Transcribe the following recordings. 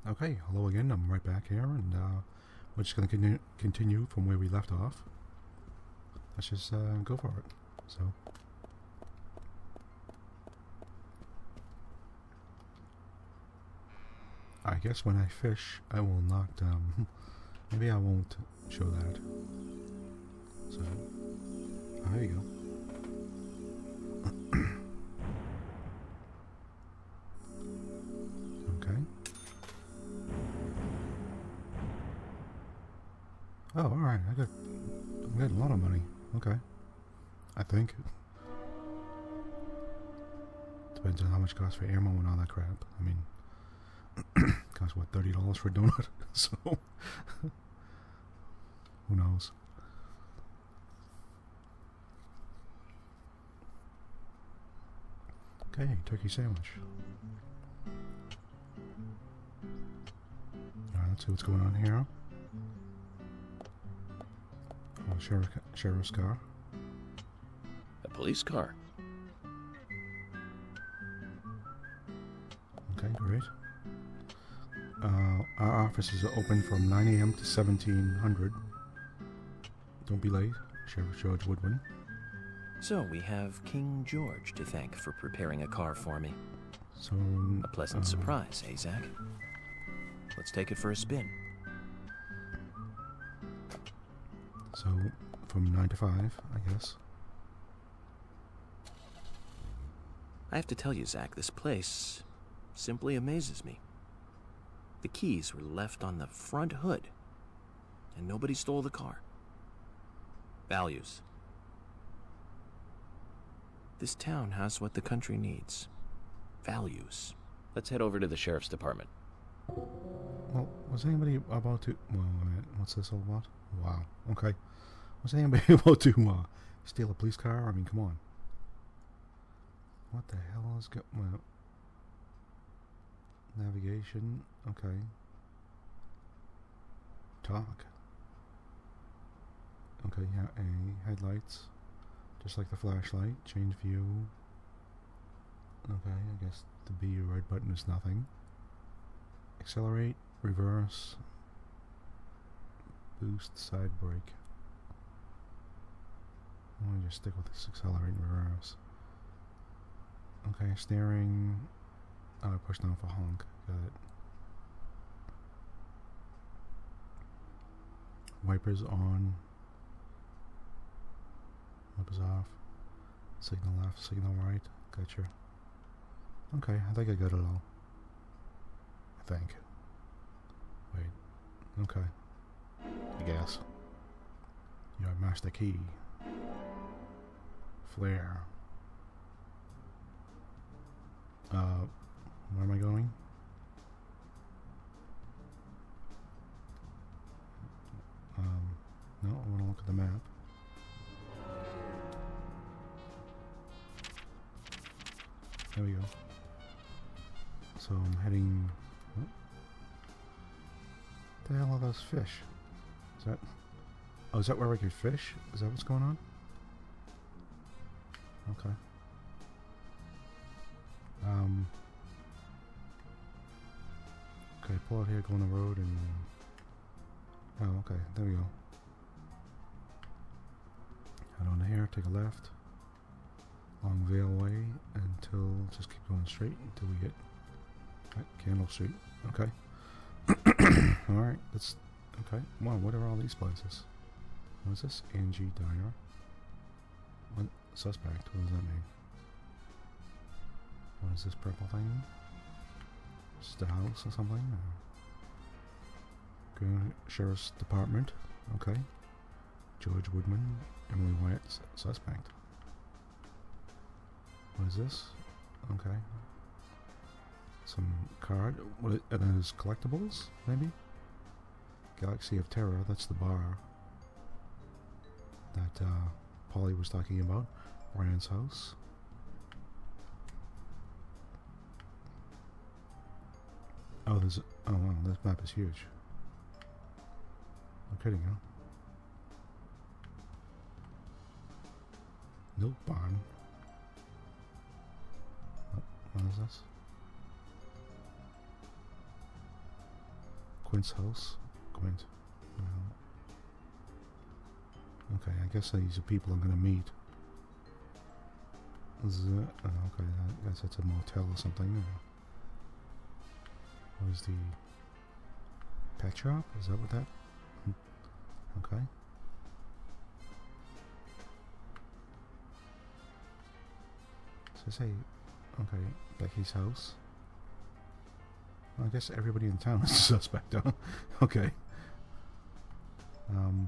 Okay, hello again. I'm right back here, and we're just going to continue from where we left off. Let's just go for it. So, I guess when I fish, I will not. Maybe I won't show that. So, there you go. Okay. Oh, alright, I'm getting a lot of money. Okay. I think. Depends on how much it costs for ammo and all that crap. I mean, costs what, $30 for a donut? So, who knows? Okay, turkey sandwich. Alright, let's see what's going on here. Oh, sheriff's car. A police car. Okay, great. Our office is open from 9 a.m. to 1700. Don't be late, Sheriff George Woodwin. So we have King George to thank for preparing a car for me. So, a pleasant surprise, eh, Zach? Let's take it for a spin. So, from 9 to 5, I guess. I have to tell you, Zach, this place simply amazes me. The keys were left on the front hood, and nobody stole the car. Values. This town has what the country needs. Values. Let's head over to the sheriff's department. Well, was anybody about to... Well, what's this all about? Wow, okay. Was anybody about to steal a police car? I mean, come on. What the hell is going... Well, navigation, okay. Talk. Okay, yeah, A. Headlights. Just like the flashlight. Change view. Okay, I guess the B right button is nothing. Accelerate, reverse, boost, side brake. I'm gonna just stick with this accelerate and reverse. Okay, steering. Push down for honk. Got it. Wipers on. Wipers off. Signal left, signal right. Gotcha. Okay, I think I got it all. I think. Wait. Okay. I guess. Your master key. Flare. Where am I going? No, I want to look at the map. There we go. So I'm heading... What the hell are those fish? Is that... Oh, is that where I could fish? Is that what's going on? Okay. Okay, pull out here, go on the road, and... Oh, okay, there we go. Head on here, take a left. Long Vale Way, until... Just keep going straight until we hit... Right, Candle Street. Okay. Alright, let's... Okay, wow, what are all these places? What is this? Angie Diner. What? Suspect, what does that mean? What is this purple thing? Just a house or something? Or... Sheriff's Department. Okay. George Woodman. Emily Wyatt. Suspect. What is this? Okay. Some card. What are those collectibles? Maybe? Galaxy of Terror. That's the bar that Polly was talking about. Rand's house. Oh, there's... Oh, wow. This map is huge. No kidding, huh? Milk barn. What is this? Quint's house. Quint. No. Okay, I guess these are people I'm gonna meet. Okay, I guess it's a motel or something. What is the pet shop? Is that what that? Okay. So say, okay, Becky's house. Well, I guess everybody in town is a suspect, huh? Okay. And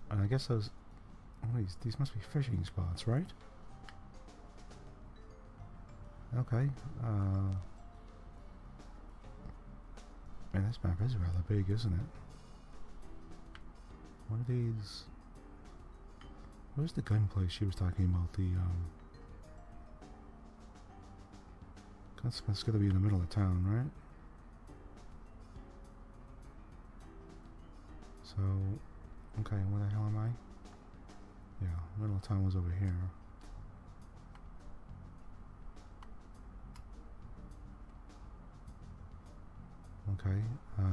I guess those, these must be fishing spots, right? Okay. Man, this map is rather big, isn't it? What are these? Where's the gun place she was talking about? The that's gonna be in the middle of town, right? So, okay, where the hell am I? Yeah, middle of town was over here. Okay, I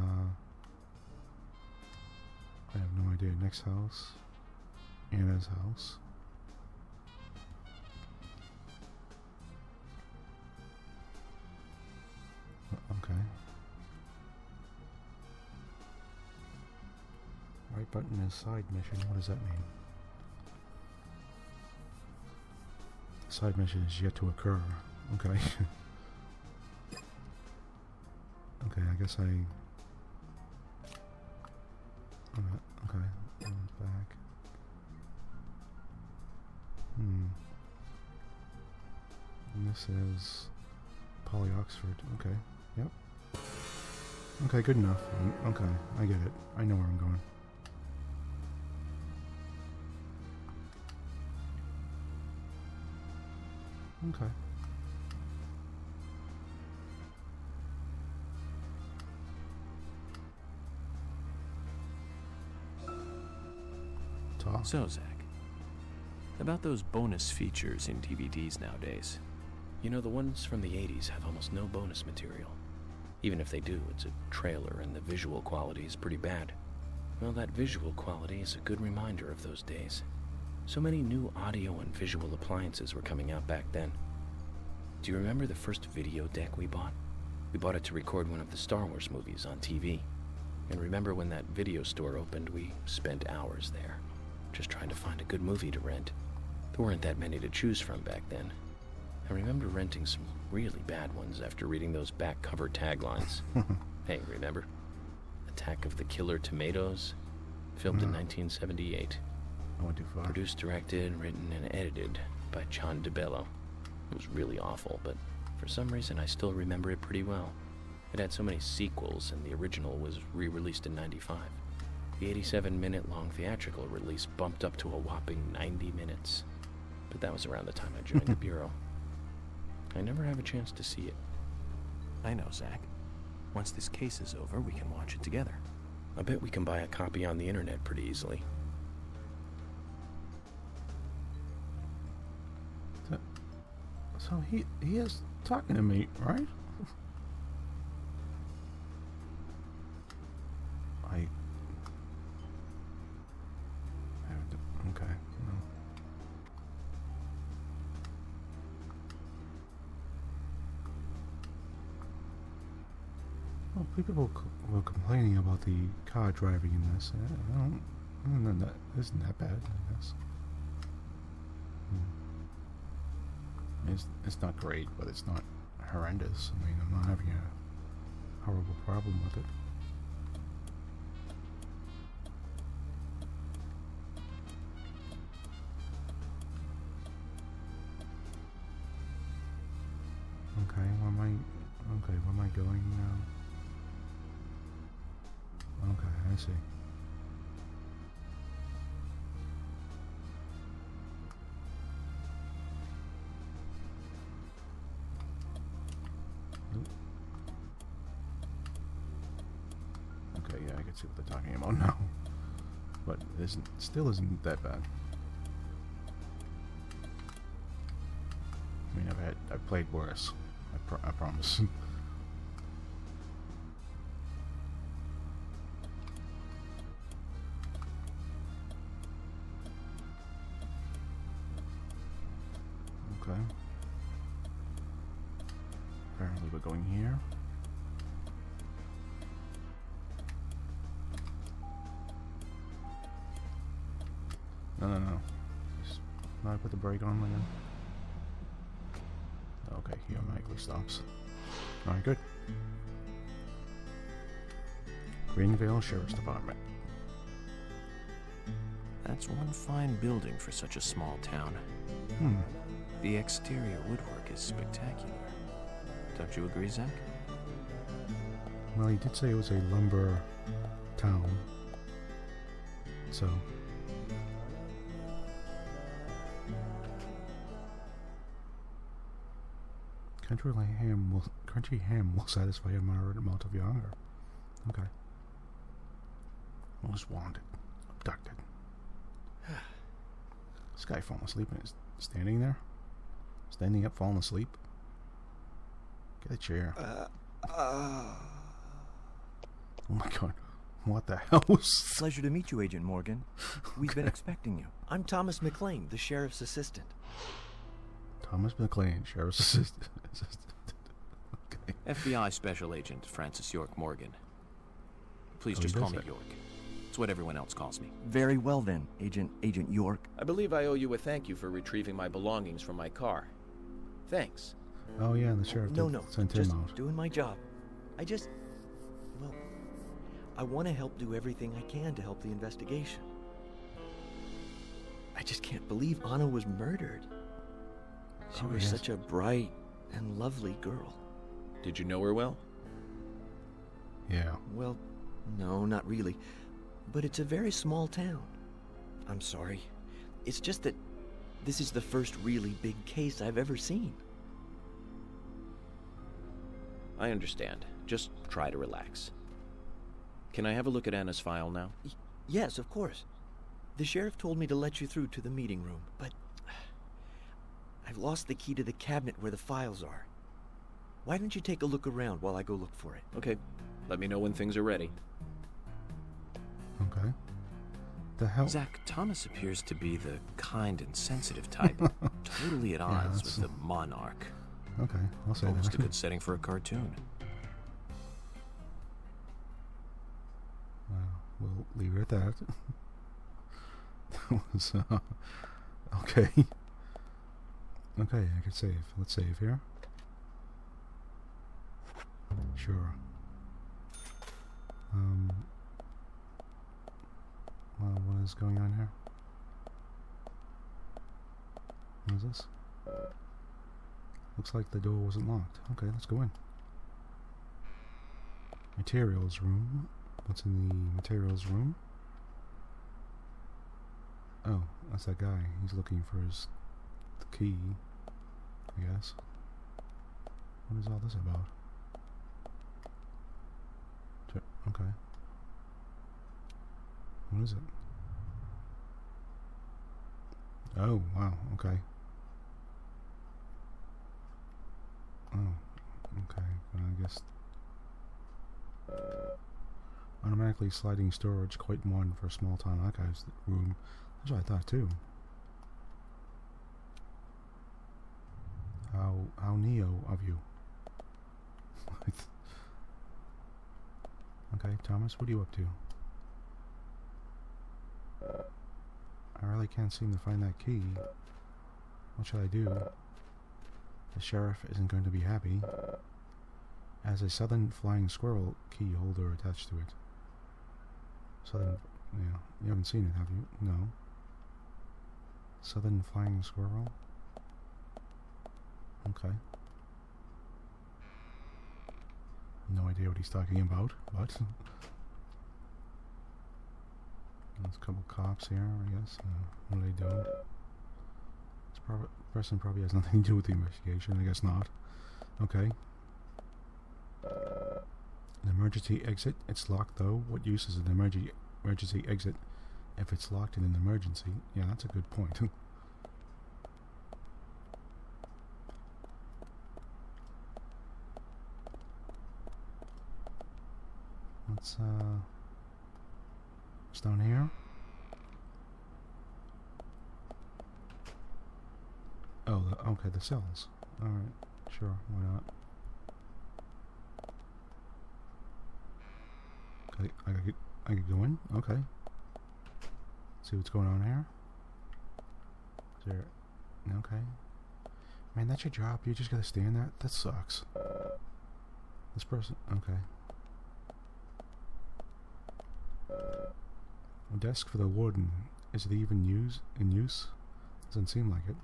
have no idea. Next house. Anna's house. Okay. Right button is side mission. What does that mean? Side mission is yet to occur. Okay. Okay, I guess I... Okay, back. And this is Poly Oxford. Okay, yep. Okay, good enough. Okay, I get it. I know where I'm going. Okay. Talk. So, Zach, about those bonus features in DVDs nowadays. You know, the ones from the 80s have almost no bonus material. Even if they do, it's a trailer and the visual quality is pretty bad. Well, that visual quality is a good reminder of those days. So many new audio and visual appliances were coming out back then. Do you remember the first video deck we bought? We bought it to record one of the Star Wars movies on TV. And remember when that video store opened, we spent hours there, just trying to find a good movie to rent. There weren't that many to choose from back then. I remember renting some really bad ones after reading those back cover taglines. Hey, remember? Attack of the Killer Tomatoes? Filmed in 1978. I went too far. Produced, directed, written, and edited by John DeBello. It was really awful, but for some reason I still remember it pretty well. It had so many sequels, and the original was re-released in '95. The 87-minute-long theatrical release bumped up to a whopping 90 minutes. But that was around the time I joined the Bureau. I never have a chance to see it. I know, Zach. Once this case is over, we can watch it together. I bet we can buy a copy on the internet pretty easily. So he is talking to me, right? Okay. No. Well, people were complaining about the car driving in this. Isn't that bad, I guess. It's not great, but it's not horrendous. I mean, I'm not having a horrible problem with it. Okay, where am I going now? Okay, I see. Okay, yeah, I can see what they're talking about now. But it still isn't that bad. I mean, I've played worse. I promise. going here. No. Just, I put the brake on again. Okay, he automatically stops. Alright, good. Greenville Sheriff's Department. That's one fine building for such a small town. The exterior woodwork is spectacular. Don't you agree, Zach? Well, he did say it was a lumber town. So... Crunchy ham will satisfy a moderate amount of your hunger. Okay. Most wanted. Abducted. This guy falling asleep and is standing there? Standing up, falling asleep? Get a chair. Oh my god. What the hell? Pleasure to meet you, Agent Morgan. We've been expecting you. I'm Thomas McLean, the sheriff's assistant. Thomas McLean, sheriff's assistant. Okay. FBI Special Agent Francis York Morgan. Please just call me York. It's what everyone else calls me. Very well then, Agent York. I believe I owe you a thank you for retrieving my belongings from my car. Thanks. Oh yeah, the sheriff sent him out. Just doing my job. I want to help do everything I can to help the investigation. I just can't believe Anna was murdered. She was such a bright and lovely girl. Did you know her well? Yeah. Well, no, not really. But it's a very small town. I'm sorry. It's just that this is the first really big case I've ever seen. I understand. Just try to relax. Can I have a look at Anna's file now? Yes, of course. The sheriff told me to let you through to the meeting room, but I've lost the key to the cabinet where the files are. Why don't you take a look around while I go look for it? Okay. Let me know when things are ready. Okay. The hell? Zach, Thomas appears to be the kind and sensitive type, totally at odds with the monarch. Okay, I'll say Almost that. a good setting for a cartoon. We'll leave it at that. That was, okay. Okay, I can save. Let's save here. Sure. Well, what is going on here? What is this? Looks like the door wasn't locked. Okay, let's go in. Materials room. What's in the materials room? Oh, that's that guy. He's looking for the key, I guess. What is all this about? Okay. What is it? Oh, wow, okay. Oh, okay. I guess... automatically sliding storage, quite one for a small town archives room. That's what I thought too. How neo of you. Okay, Thomas, what are you up to? I really can't seem to find that key. What should I do? The sheriff isn't going to be happy. Has a southern flying squirrel key holder attached to it. Southern, yeah, you haven't seen it, have you? No. Southern flying squirrel? Okay. No idea what he's talking about, but... There's a couple cops here, I guess. What are they doing? This person probably has nothing to do with the investigation, I guess not. Okay. An emergency exit. It's locked though. What use is an emergency exit if it's locked in an emergency? Yeah, that's a good point. What's down here? Oh, okay, the cells. Alright, sure, why not? I could go in? Okay. See what's going on here? Is there... Okay. Man, that's your job. You just gotta stand there? That sucks. This person... Okay. A desk for the warden. Is it even in use? Doesn't seem like it.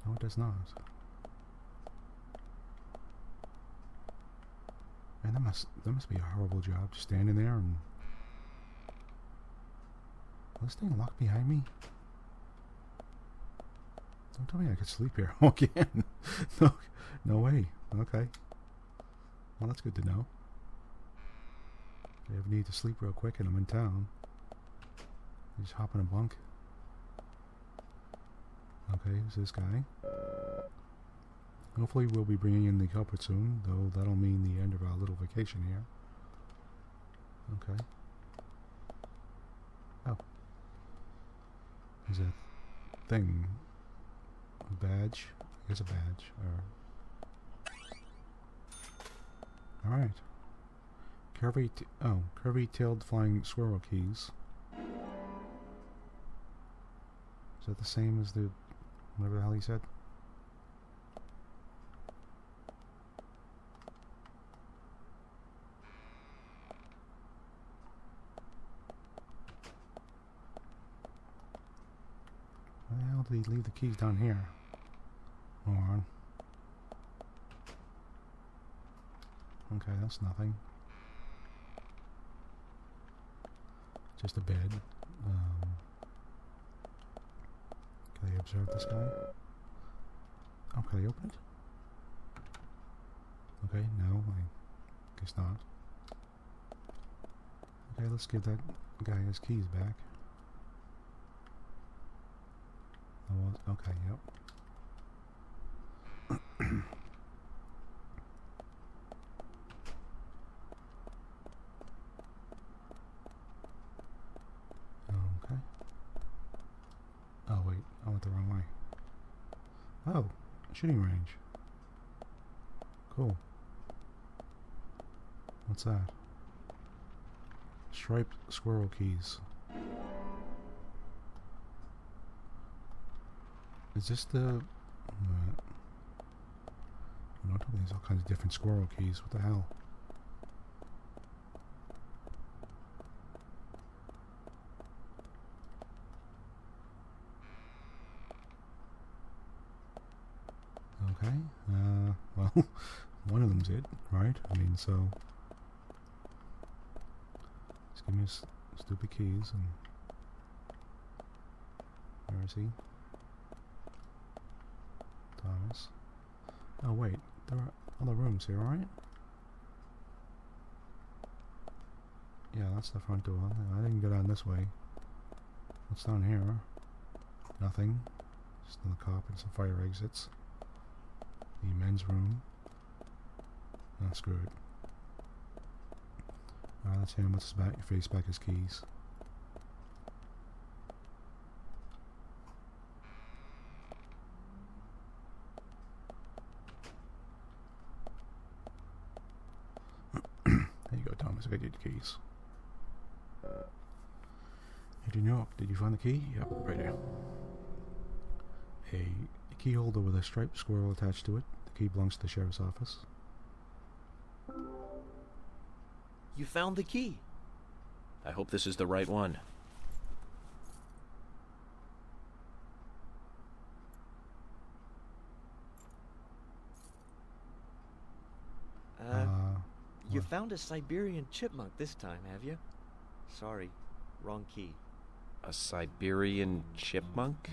No, it does not. Man, that must be a horrible job, just standing there and... Will this thing lock behind me? Don't tell me I could sleep here again. No way. Okay. Well, that's good to know. If I ever need to sleep real quick and I'm in town, I just hop in a bunk. Okay, who's this guy? Hopefully we'll be bringing in the culprit soon, though that'll mean the end of our little vacation here. Okay. Oh. There's a thing. A badge. I guess a badge. Alright. Curvy-tailed flying squirrel keys. Is that the same as the... whatever the hell he said? Why the hell did he leave the keys down here? Hold on. Okay, that's nothing. Just a bed. Can I observe this guy? Oh, can I open it? Okay, no, I guess not. Okay, let's give that guy his keys back. Oh, okay, yep. Okay. Oh wait, I went the wrong way. Oh, shooting range. Cool. What's that? Striped squirrel keys. Is this the... don't tell me there's all kinds of different squirrel keys. What the hell? Okay. Well, one of them's it, right? I mean, so... Just give me his stupid keys and... Where is he? Thomas. Oh wait, there are other rooms here, right? Yeah, that's the front door. I didn't go down this way. What's down here? Nothing. Just another carpet, some fire exits. The men's room. That's good. Alright, let's hand him his face back his keys. There you go, Thomas. I got your keys. Hey, New York, did you find the key? Yep, right there. A key holder with a striped squirrel attached to it. The key belongs to the sheriff's office. You found the key. I hope this is the right one. You found a Siberian chipmunk this time, have you? Sorry, wrong key. A Siberian chipmunk?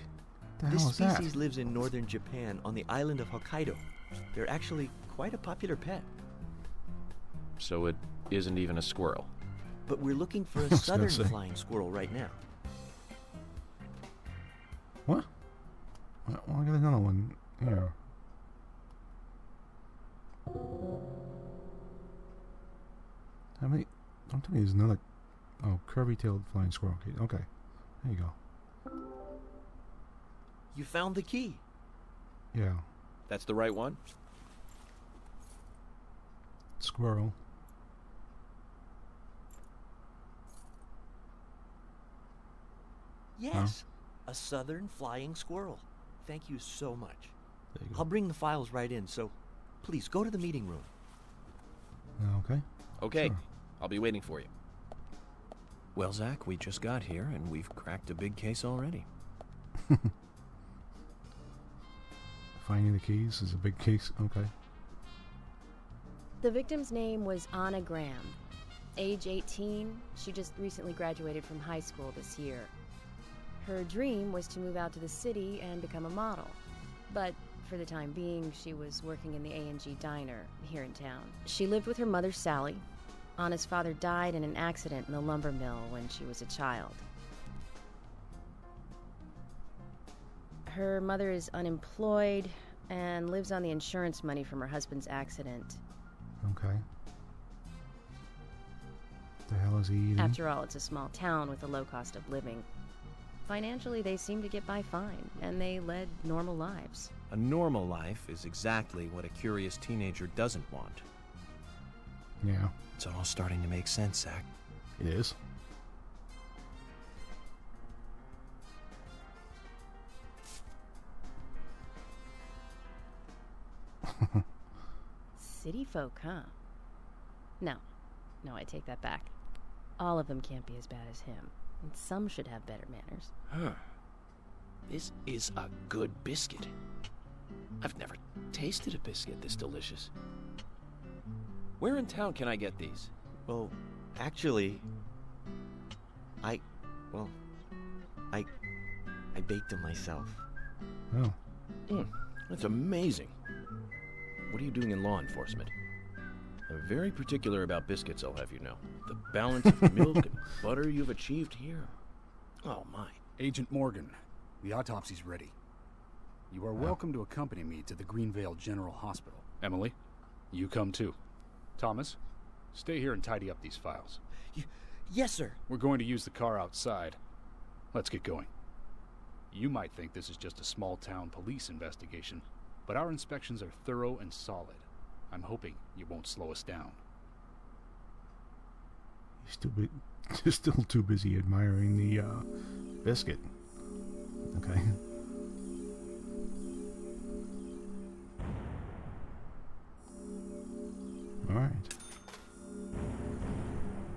The This hell is that? species lives in northern Japan on the island of Hokkaido. They're actually quite a popular pet. So it isn't even a squirrel. But we're looking for a was gonna southern say. flying squirrel right now. What? Well, I got another one here. How many? Don't tell me there's another. Oh, curvy-tailed flying squirrel key. Okay, there you go. You found the key. Yeah, That's the right one? squirrel. Yes, a southern flying squirrel. Thank you so much. There you I'll go. bring the files right in, so please go to the meeting room. Okay. Okay, Sure. I'll be waiting for you. Well, Zach, we just got here and we've cracked a big case already. Finding the keys is a big case. Okay. The victim's name was Anna Graham. Age 18, she just recently graduated from high school this year. Her dream was to move out to the city and become a model. But for the time being, she was working in the A&G diner here in town. She lived with her mother, Sally. Anna's father died in an accident in the lumber mill when she was a child. Her mother is unemployed and lives on the insurance money from her husband's accident. Okay. The hell is he eating? After all, it's a small town with a low cost of living. Financially, they seem to get by fine, and they led normal lives. A normal life is exactly what a curious teenager doesn't want. Yeah, It's all starting to make sense, Zach. it is. City folk, huh? No, I take that back. All of them can't be as bad as him, and some should have better manners. Huh. This is a good biscuit. I've never tasted a biscuit this delicious. Where in town can I get these? Well, actually, I baked them myself. Oh, That's amazing. What are you doing in law enforcement? I'm very particular about biscuits, I'll have you know. The balance of milk and butter you've achieved here. Oh, my. Agent Morgan, the autopsy's ready. You are welcome to accompany me to the Greenvale General Hospital. Emily, you come too. Thomas, stay here and tidy up these files. Yes, sir. We're going to use the car outside. Let's get going. You might think this is just a small-town police investigation, but our inspections are thorough and solid. I'm hoping you won't slow us down. he's still too busy admiring the biscuit. Okay.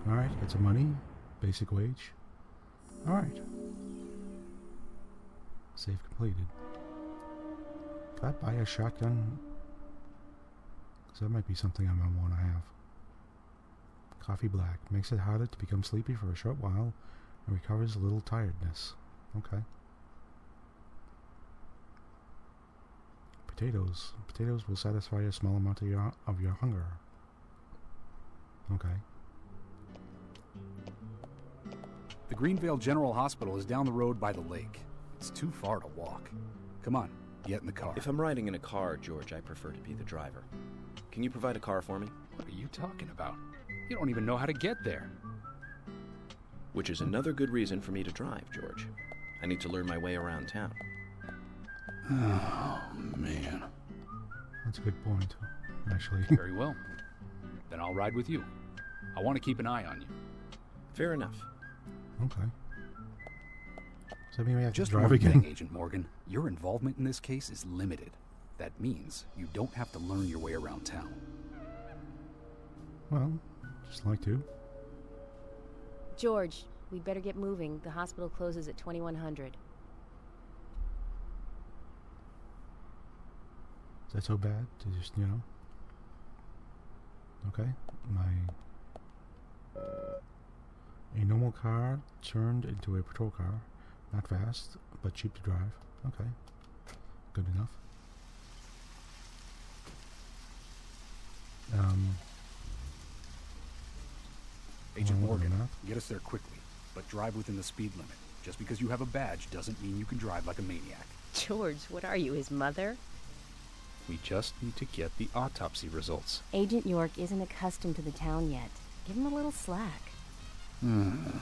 All right. Get some money. Basic wage. All right. Save completed. Could I buy a shotgun? Because that might be something I might want to have. Coffee black. Makes it harder to become sleepy for a short while and recovers a little tiredness. Okay. Potatoes. Potatoes will satisfy a small amount of your hunger. Okay. The Greenvale General Hospital is down the road by the lake. It's too far to walk. Come on, get in the car. If I'm riding in a car, George, I prefer to be the driver. Can you provide a car for me? What are you talking about? You don't even know how to get there. Which is another good reason for me to drive, George. I need to learn my way around town. Oh, man. That's a good point, actually. Very well. Then I'll ride with you. I want to keep an eye on you. Fair enough. Okay. Does that mean we have Just to drive one again? thing, Agent Morgan. Your involvement in this case is limited. That means you don't have to learn your way around town. Well, just like to. George, we'd better get moving. The hospital closes at 2100. Is that so bad to just, you know? Okay. A normal car turned into a patrol car. Not fast, but cheap to drive. Okay. Good enough. Agent Well, Morgan, enough. get us there quickly, but drive within the speed limit. Just because you have a badge doesn't mean you can drive like a maniac. George, what are you, his mother? We just need to get the autopsy results. Agent York isn't accustomed to the town yet. Give him a little slack. Okay.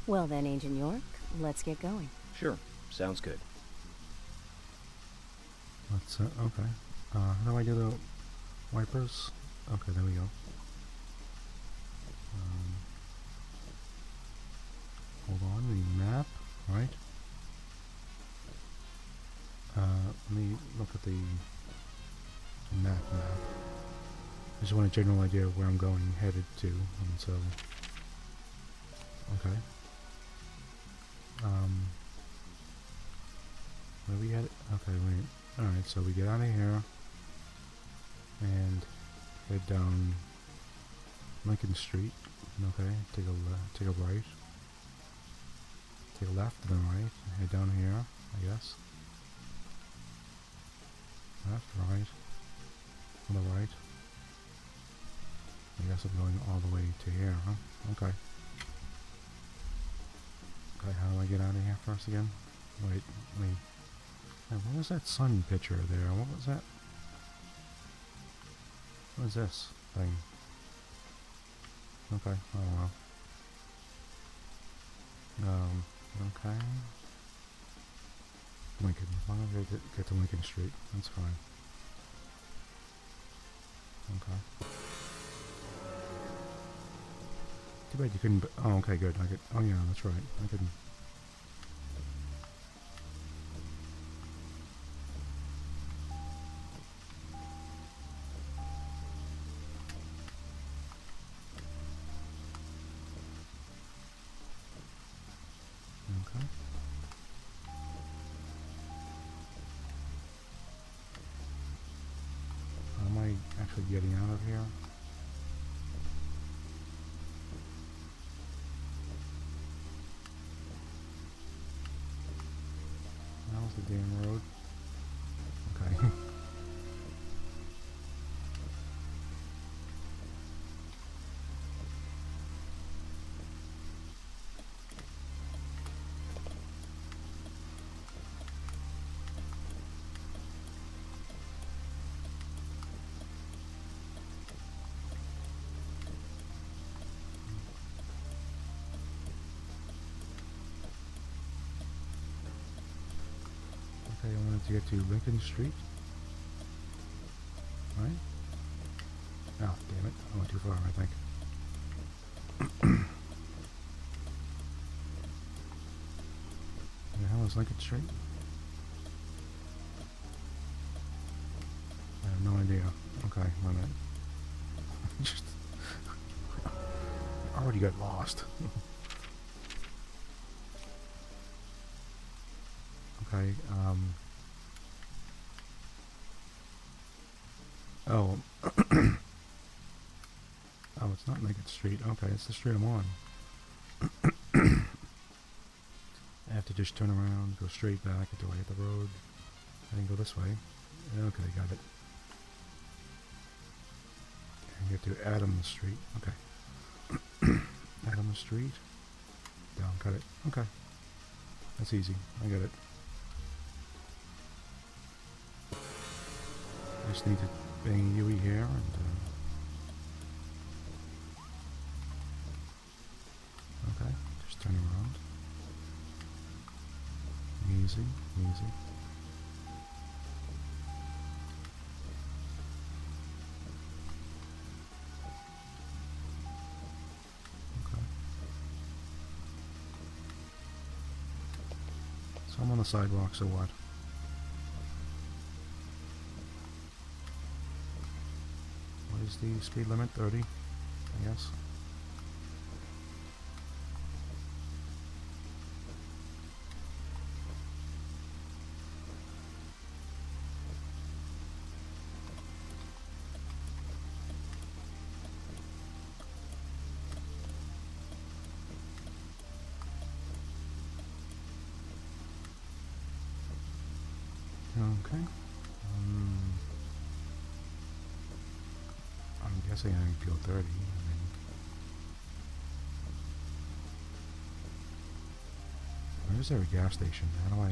Well then, Agent York, let's get going. Sure. Sounds good. Let's, okay. How do I do the wipers? Okay, there we go. right? Let me look at the map. I just want a general idea of where I'm going, headed to, and so... Okay. Where we headed? Okay, wait. Alright, so we get out of here, and head down Lincoln Street. Okay, take a right. Take a left, then right. Head down here, I guess. Left, right. On the right. I guess I'm going all the way to here, huh? Okay. Okay, how do I get out of here first again? Wait. Hey, what was that sun picture there? What was that? What is this thing? Okay, oh well. Okay. Lincoln. As long as I get to Lincoln Street, that's fine. Okay. Too bad you couldn't. Oh, okay, good. I could. Oh, yeah, that's right. I couldn't. Okay. How am I actually getting out of here? How's the damn road? Okay. Okay, I wanted to get to Lincoln Street. Right? Oh, damn it. I went too far, I think. Where the hell is Lincoln Street? I have no idea. Okay, wait a minute. Just... I already got lost. Okay, oh. Oh, it's not Lincoln Street. Okay, it's the street I'm on. I have to just turn around, go straight back until I hit the road. I can go this way. Okay, got it. And get to Adams Street. Okay. Adams Street. Down, cut it. Okay. That's easy. I got it. I just need to bang Yui here and okay, just turn around. Easy, easy. Okay. So I'm on the sidewalk, so what? What is the speed limit? 30, I guess. Okay. I'm guessing I can go 30. I mean, where is there a gas station? How do I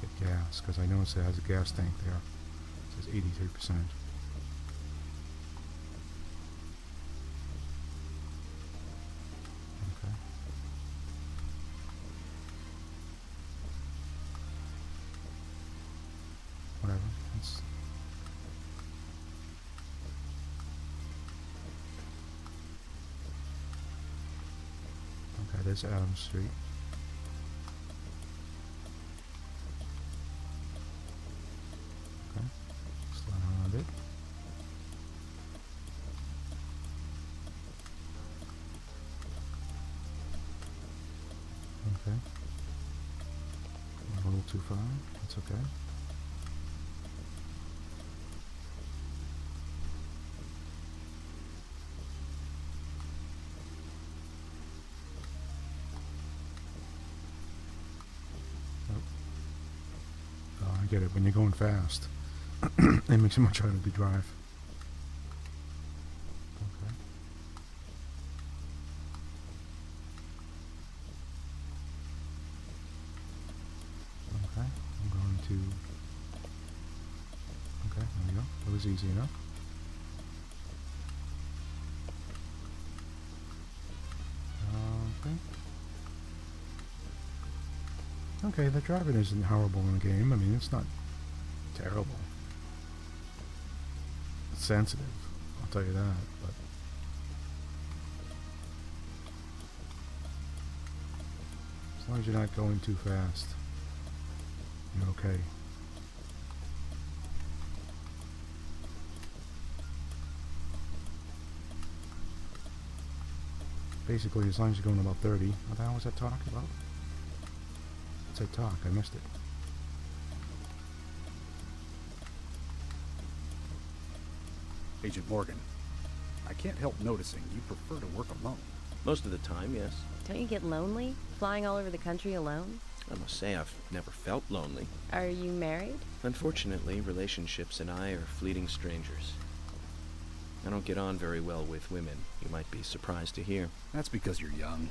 get gas? Because I noticed it has a gas tank there. It says 83%. Okay. Whatever. It's is Adams Street. Okay. Slow down a bit. Okay. A little too far. That's okay. I get it. When you're going fast, it makes it much harder to drive. Okay. Okay. I'm going to... Okay, there we go. That was easy enough. Okay. Okay, the driving isn't horrible in the game. I mean, it's not terrible. It's sensitive, I'll tell you that, but... As long as you're not going too fast, you're okay. Basically, as long as you're going about 30. What the hell was that talk about? It said talk, I missed it. Agent Morgan, I can't help noticing you prefer to work alone. Most of the time, yes. Don't you get lonely, flying all over the country alone? I must say I've never felt lonely. Are you married? Unfortunately, relationships and I are fleeting strangers. I don't get on very well with women, you might be surprised to hear. That's because you're young.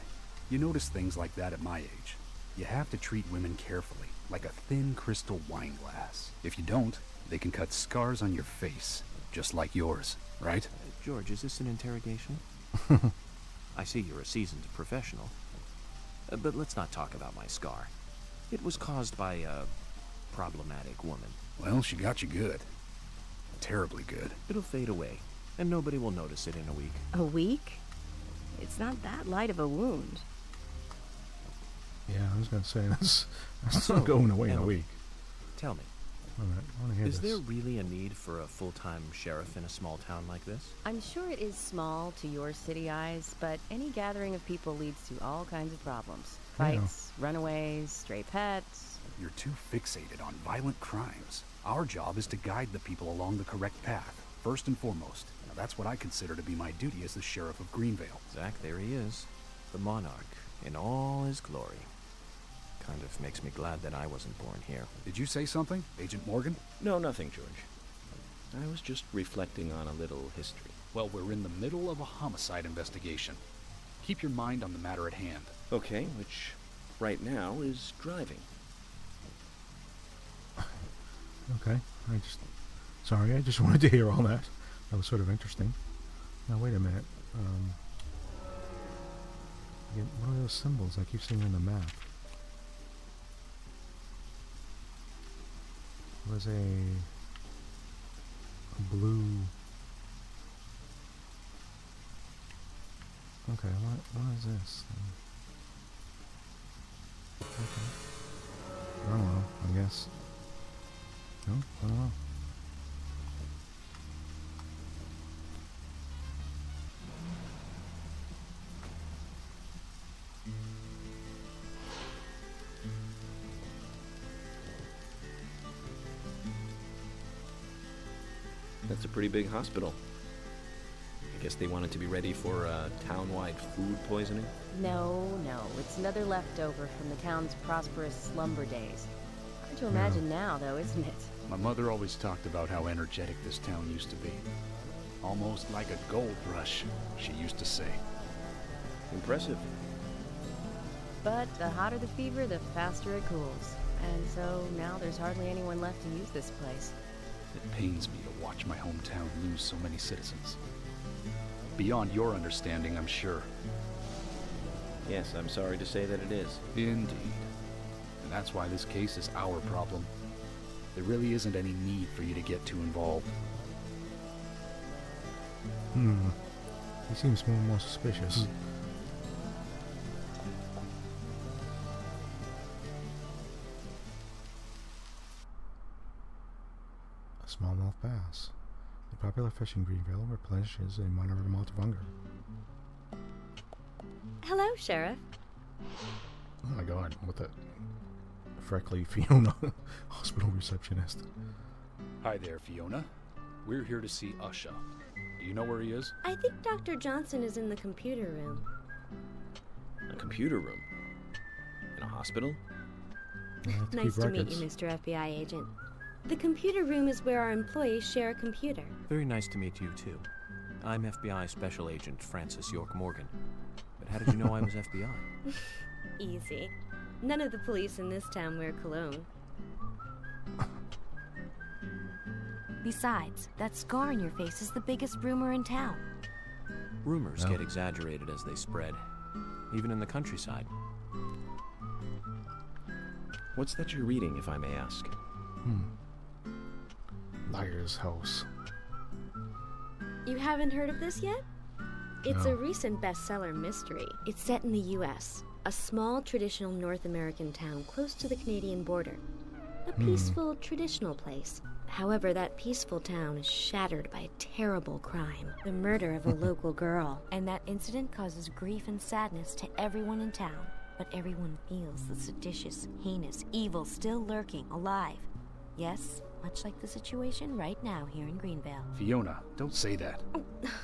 You notice things like that at my age. You have to treat women carefully, like a thin crystal wine glass. If you don't, they can cut scars on your face, just like yours, right? George, is this an interrogation? I see you're a seasoned professional. But let's not talk about my scar. It was caused by a problematic woman. Well, she got you good. Terribly good. It'll fade away, and nobody will notice it in a week. A week? It's not that light of a wound. Yeah, I was going to say, that's not going away in a Emily, week. Tell me, Alright, I want to hear is this. there really a need for a full-time sheriff in a small town like this? I'm sure it is small to your city eyes, but any gathering of people leads to all kinds of problems. Yeah. Fights, runaways, stray pets. You're too fixated on violent crimes. Our job is to guide the people along the correct path, first and foremost. Now, that's what I consider to be my duty as the sheriff of Greenvale. Zach, there he is. The monarch, in all his glory. Kind of makes me glad that I wasn't born here. Did you say something, Agent Morgan? No, nothing, George. I was just reflecting on a little history. Well, we're in the middle of a homicide investigation. Keep your mind on the matter at hand. Okay, which right now is driving. Okay, sorry, I just wanted to hear all that. That was sort of interesting. Now, wait a minute. What are those symbols I keep seeing on the map? Was a blue... Okay, what is this? Okay. I don't know, I guess. No? I don't know. That's a pretty big hospital. I guess they wanted to be ready for town-wide food poisoning? No, it's another leftover from the town's prosperous slumber days. Hard to imagine now, though, isn't it? My mother always talked about how energetic this town used to be. Almost like a gold rush, she used to say. Impressive. But the hotter the fever, the faster it cools. And so now there's hardly anyone left to use this place. It pains me to watch my hometown lose so many citizens. Beyond your understanding, I'm sure. Yes, I'm sorry to say that it is. Indeed. And that's why this case is our problem. There really isn't any need for you to get too involved. He seems more and more suspicious. Smallmouth bass. The popular fish in Greenville replenishes a moderate amount of hunger. Hello, Sheriff. Oh my god, what the... Freckly Fiona, hospital receptionist. Hi there, Fiona. We're here to see Usha. Do you know where he is? I think Dr. Johnson is in the computer room. A computer room? In a hospital? Nice to meet you, Mr. FBI agent. The computer room is where our employees share a computer. Very nice to meet you, too. I'm FBI Special Agent Francis York Morgan. But how did you know I was FBI? Easy. None of the police in this town wear cologne. Besides, that scar on your face is the biggest rumor in town. Rumors get exaggerated as they spread, even in the countryside. What's that you're reading, if I may ask? Liar's House. You haven't heard of this yet? It's No. a recent bestseller mystery. It's set in the U.S., a small traditional North American town close to the Canadian border. A peaceful, traditional place. However, that peaceful town is shattered by a terrible crime. The murder of a local girl. And that incident causes grief and sadness to everyone in town. But everyone feels the seditious, heinous evil still lurking, alive. Yes, much like the situation right now here in Greenville. Fiona, don't say that.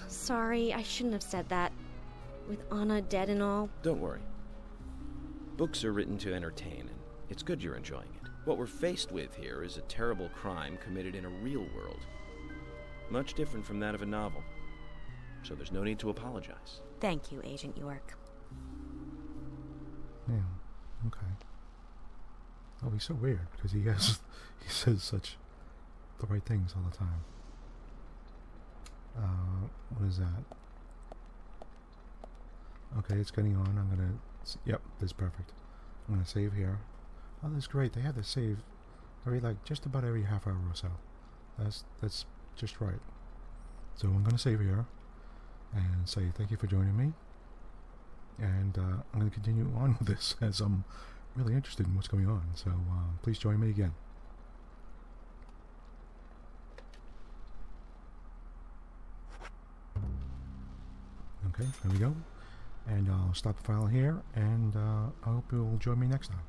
Sorry, I shouldn't have said that. With Anna dead and all. Don't worry. Books are written to entertain, and it's good you're enjoying it. What we're faced with here is a terrible crime committed in a real world. Much different from that of a novel. So there's no need to apologize. Thank you, Agent York. Yeah, okay. Oh, he's so weird, because he says such the right things all the time. What is that? Okay, it's getting on. I'm gonna... Yep, this is perfect. I'm gonna save here. Oh, that's great. They have to save just about every half hour or so. That's just right. So I'm gonna save here and say thank you for joining me. And I'm gonna continue on with this as I'm really interested in what's going on. So please join me again. Okay, there we go. And I'll stop the file here, and I hope you'll join me next time.